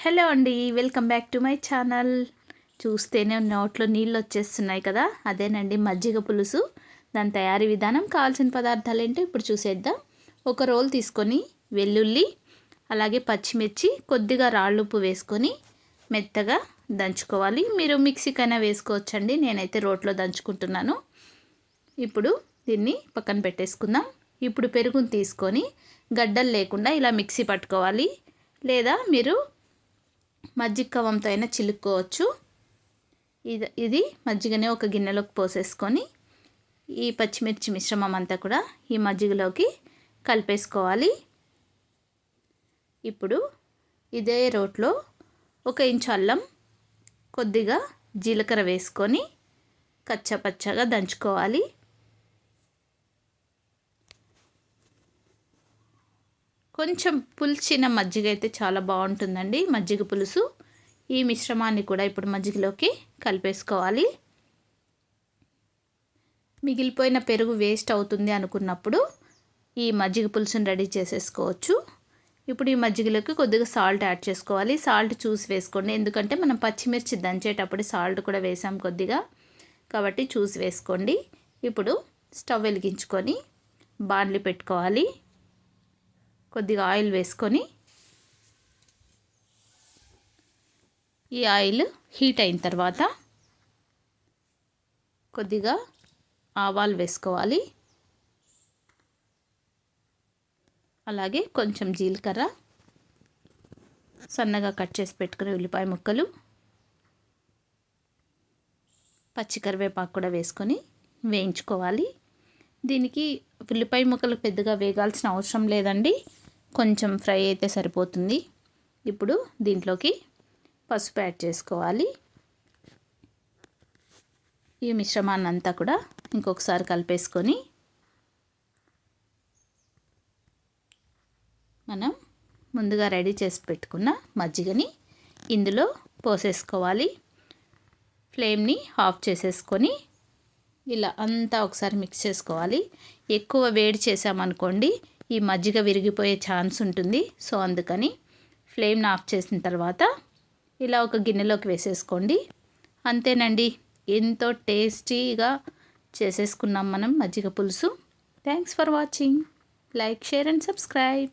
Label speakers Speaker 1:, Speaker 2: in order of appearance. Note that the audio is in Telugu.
Speaker 1: హలో అండి, welcome back to my channel. చూస్తేనే నోట్లో నీళ్ళు వచ్చేస్తున్నాయి కదా, అదేనండి మజ్జిగ పులుసు. దాని తయారీ విధానం, కావాల్సిన పదార్థాలు ఏంటో ఇప్పుడు చూసేద్దాం. ఒక రోల్ తీసుకొని వెల్లుల్లి, అలాగే పచ్చిమిర్చి, కొద్దిగా రాళ్ళుప్పు వేసుకొని మెత్తగా దంచుకోవాలి. మీరు మిక్సీకైనా వేసుకోవచ్చండి, నేనైతే రోట్లో దంచుకుంటున్నాను. ఇప్పుడు దీన్ని పక్కన పెట్టేసుకుందాం. ఇప్పుడు పెరుగుని తీసుకొని గడ్డలు లేకుండా ఇలా మిక్సీ పట్టుకోవాలి, లేదా మీరు మజ్జిగ కవంతో అయినా చిలుక్కోవచ్చు. ఇది మజ్జిగనే ఒక గిన్నెలోకి పోసేసుకొని ఈ పచ్చిమిర్చి మిశ్రమం అంతా కూడా ఈ మజ్జిగలోకి కలిపేసుకోవాలి. ఇప్పుడు ఇదే రోట్లో 1 ఇంచు అల్లం, కొద్దిగా జీలకర్ర వేసుకొని కచ్చాపచ్చాగా దంచుకోవాలి. కొంచెం పులిచిన మజ్జిగ అయితే చాలా బాగుంటుందండి, మజ్జిగ పులుసు. ఈ మిశ్రమాన్ని కూడా ఇప్పుడు మజ్జిగలోకి కలిపేసుకోవాలి. మిగిలిపోయిన పెరుగు వేస్ట్ అవుతుంది అనుకున్నప్పుడు ఈ మజ్జిగ పులుసుని రెడీ చేసేసుకోవచ్చు. ఇప్పుడు ఈ మజ్జిగలోకి కొద్దిగా సాల్ట్ యాడ్ చేసుకోవాలి. సాల్ట్ చూసి వేసుకోండి, ఎందుకంటే మనం పచ్చిమిర్చి దంచేటప్పుడు సాల్ట్ కూడా వేసాం కొద్దిగా, కాబట్టి చూసి వేసుకోండి. ఇప్పుడు స్టవ్ వెలిగించుకొని బాండ్లీ పెట్టుకోవాలి. కొద్దిగా ఆయిల్ వేసుకొని ఈ ఆయిల్ హీట్ అయిన తర్వాత కొద్దిగా ఆవాలు వేసుకోవాలి, అలాగే కొంచెం జీలకర్ర, సన్నగా కట్ చేసి పెట్టుకునే ఉల్లిపాయ ముక్కలు, పచ్చికరివేపాకు కూడా వేసుకొని వేయించుకోవాలి. దీనికి ఉల్లిపాయ ముక్కలు పెద్దగా వేగాల్సిన అవసరం లేదండి, కొంచెం ఫ్రై అయితే సరిపోతుంది. ఇప్పుడు దీంట్లోకి పసుపు యాడ్ చేసుకోవాలి. ఈ మిశ్రమాన్ని అంతా కూడా ఇంకొకసారి కలిపేసుకొని మనం ముందుగా రెడీ చేసి పెట్టుకున్న మజ్జిగని ఇందులో పోసేసుకోవాలి. ఫ్లేమ్ని ఆఫ్ చేసేసుకొని ఇలా అంతా ఒకసారి మిక్స్ చేసుకోవాలి. ఎక్కువ వేడి చేసామనుకోండి ఈ మజ్జిగ విరిగిపోయే ఛాన్స్ ఉంటుంది. సో అందుకని ఫ్లేమ్ని ఆఫ్ చేసిన తర్వాత ఇలా ఒక గిన్నెలోకి వేసేసుకోండి. అంతేనండి, ఎంతో టేస్టీగా చేసేసుకున్నాం మనం మజ్జిగ పులుసు. Thanks for watching. Like, share and subscribe.